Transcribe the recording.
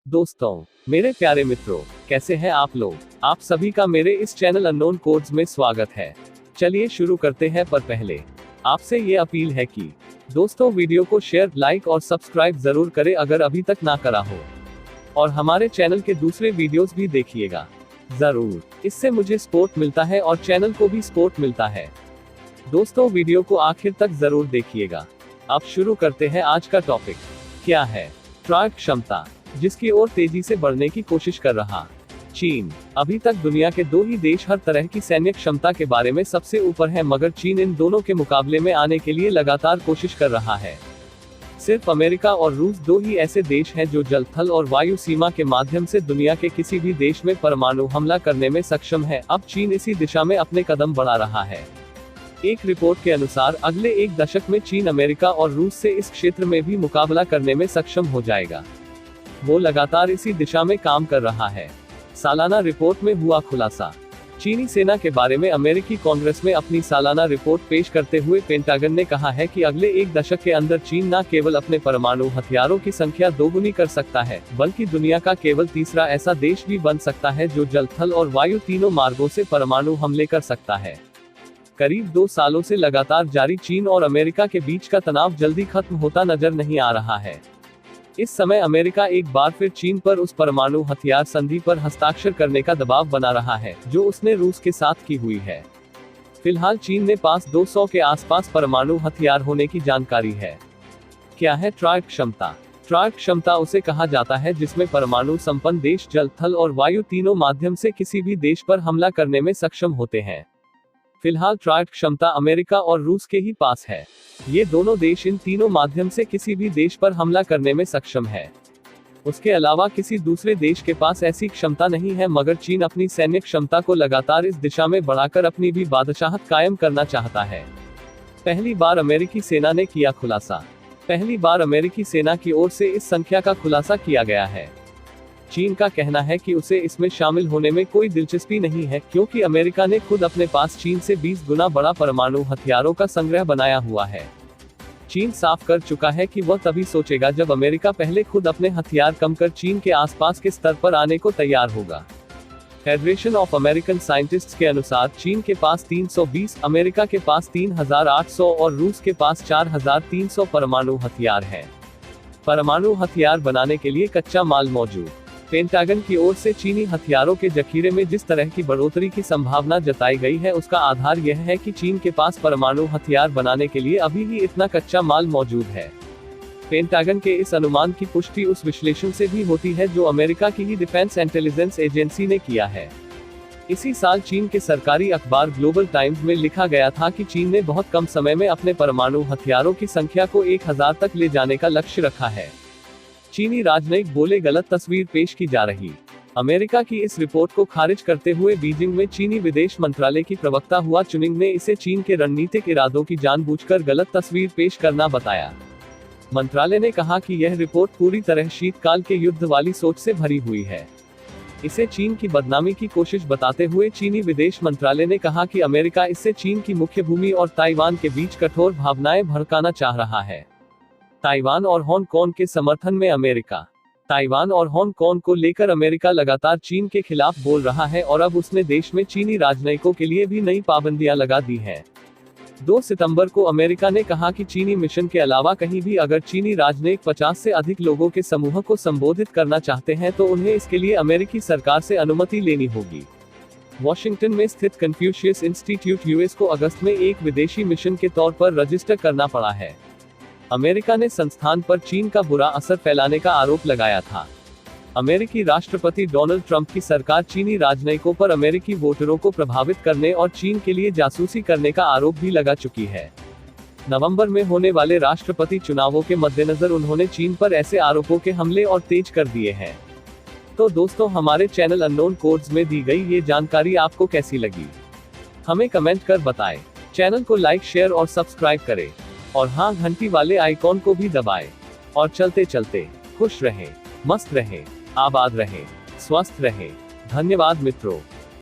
दोस्तों, मेरे प्यारे मित्रों, कैसे हैं आप लोग। आप सभी का मेरे इस चैनल अननोन कोड्स में स्वागत है। चलिए शुरू करते हैं, पर पहले आपसे ये अपील है कि दोस्तों वीडियो को शेयर, लाइक और सब्सक्राइब जरूर करें अगर अभी तक ना करा हो, और हमारे चैनल के दूसरे वीडियोस भी देखिएगा जरूर। इससे मुझे सपोर्ट मिलता है और चैनल को भी सपोर्ट मिलता है। दोस्तों वीडियो को आखिर तक जरूर देखिएगा। अब शुरू करते हैं आज का टॉपिक। क्या है ट्रायड क्षमता, जिसकी ओर तेजी से बढ़ने की कोशिश कर रहा चीन। अभी तक दुनिया के दो ही देश हर तरह की सैन्य क्षमता के बारे में सबसे ऊपर है, मगर चीन इन दोनों के मुकाबले में आने के लिए लगातार कोशिश कर रहा है। सिर्फ अमेरिका और रूस दो ही ऐसे देश हैं जो जल, थल और वायु सीमा के माध्यम से दुनिया के किसी भी देश में परमाणु हमला करने में सक्षम है। अब चीन इसी दिशा में अपने कदम बढ़ा रहा है। एक रिपोर्ट के अनुसार अगले एक दशक में चीन अमेरिका और रूस से इस क्षेत्र में भी मुकाबला करने में सक्षम हो जाएगा। वो लगातार इसी दिशा में काम कर रहा है। सालाना रिपोर्ट में हुआ खुलासा। चीनी सेना के बारे में अमेरिकी कांग्रेस में अपनी सालाना रिपोर्ट पेश करते हुए पेंटागन ने कहा है कि अगले एक दशक के अंदर चीन न केवल अपने परमाणु हथियारों की संख्या दोगुनी कर सकता है, बल्कि दुनिया का केवल तीसरा ऐसा देश भी बन सकता है जो जल, थल और वायु तीनों मार्गों से परमाणु हमले कर सकता है। करीब 2 सालों से लगातार जारी चीन और अमेरिका के बीच का तनाव जल्दी खत्म होता नजर नहीं आ रहा है। इस समय अमेरिका एक बार फिर चीन पर उस परमाणु हथियार संधि पर हस्ताक्षर करने का दबाव बना रहा है जो उसने रूस के साथ की हुई है। फिलहाल चीन ने पास 200 के आसपास परमाणु हथियार होने की जानकारी है। क्या है ट्रायड क्षमता? ट्रायड क्षमता उसे कहा जाता है जिसमें परमाणु संपन्न देश जल, थल और वायु तीनों माध्यम से किसी भी देश पर हमला करने में सक्षम होते हैं। फिलहाल ट्रायड क्षमता अमेरिका और रूस के ही पास है। ये दोनों देश इन तीनों माध्यम से किसी भी देश पर हमला करने में सक्षम है। उसके अलावा किसी दूसरे देश के पास ऐसी क्षमता नहीं है, मगर चीन अपनी सैन्य क्षमता को लगातार इस दिशा में बढ़ाकर अपनी भी बादशाहत कायम करना चाहता है। पहली बार अमेरिकी सेना ने किया खुलासा। पहली बार अमेरिकी सेना की ओर से इस संख्या का खुलासा किया गया है। चीन का कहना है कि उसे इसमें शामिल होने में कोई दिलचस्पी नहीं है, क्योंकि अमेरिका ने खुद अपने पास चीन से 20 गुना बड़ा परमाणु हथियारों का संग्रह बनाया हुआ है। चीन साफ कर चुका है कि वह तभी सोचेगा जब अमेरिका पहले खुद अपने हथियार कम कर चीन के आसपास के स्तर पर आने को तैयार होगा। फेडरेशन ऑफ अमेरिकन साइंटिस्ट्स के अनुसार चीन के पास 320, अमेरिका के पास 3800 और रूस के पास 4300 परमाणु हथियार हैं। परमाणु हथियार बनाने के लिए कच्चा माल मौजूद। पेंटागन की ओर से चीनी हथियारों के जखीरे में जिस तरह की बढ़ोतरी की संभावना जताई गई है, उसका आधार यह है कि चीन के पास परमाणु हथियार बनाने के लिए अभी भी इतना कच्चा माल मौजूद है। पेंटागन के इस अनुमान की पुष्टि उस विश्लेषण से भी होती है जो अमेरिका की ही डिफेंस इंटेलिजेंस एजेंसी ने किया है। इसी साल चीन के सरकारी अखबार ग्लोबल टाइम्स में लिखा गया था कि चीन ने बहुत कम समय में अपने परमाणु हथियारों की संख्या को 1000 तक ले जाने का लक्ष्य रखा है। चीनी राजनयिक बोले गलत तस्वीर पेश की जा रही। अमेरिका की इस रिपोर्ट को खारिज करते हुए बीजिंग में चीनी विदेश मंत्रालय की प्रवक्ता हुआ चुनिंग ने इसे चीन के रणनीतिक इरादों की जानबूझकर गलत तस्वीर पेश करना बताया। मंत्रालय ने कहा कि यह रिपोर्ट पूरी तरह शीतकाल के युद्ध वाली सोच से भरी हुई है। इसे चीन की बदनामी की कोशिश बताते हुए चीनी विदेश मंत्रालय ने कहा कि अमेरिका इससे चीन की मुख्य भूमि और ताइवान के बीच कठोर भावनाएं भड़काना चाह रहा है। ताइवान और हांगकांग के समर्थन में अमेरिका। ताइवान और हांगकांग को लेकर अमेरिका लगातार चीन के खिलाफ बोल रहा है और अब उसने देश में चीनी राजनयिकों के लिए भी नई पाबंदियां लगा दी हैं। 2 सितंबर को अमेरिका ने कहा कि चीनी मिशन के अलावा कहीं भी अगर चीनी राजनयिक 50 से अधिक लोगों के समूह को संबोधित करना चाहते हैं तो उन्हें इसके लिए अमेरिकी सरकार से अनुमति लेनी होगी। वॉशिंगटन में स्थित कन्फ्यूशियस इंस्टीट्यूट यूएस को अगस्त में एक विदेशी मिशन के तौर पर रजिस्टर करना पड़ा है। अमेरिका ने संस्थान पर चीन का बुरा असर फैलाने का आरोप लगाया था। अमेरिकी राष्ट्रपति डोनाल्ड ट्रंप की सरकार चीनी राजनयिकों पर अमेरिकी वोटरों को प्रभावित करने और चीन के लिए जासूसी करने का आरोप भी लगा चुकी है। नवंबर में होने वाले राष्ट्रपति चुनावों के मद्देनजर उन्होंने चीन पर ऐसे आरोपों के हमले और तेज कर दिए हैं। तो दोस्तों, हमारे चैनल अननोन कोड्स में दी गई ये जानकारी आपको कैसी लगी, हमें कमेंट कर बताएं। चैनल को लाइक, शेयर और सब्सक्राइब करें, और हाँ, घंटी वाले आइकॉन को भी दबाएं। और चलते चलते खुश रहें, मस्त रहें, आबाद रहें, स्वस्थ रहें। धन्यवाद मित्रों।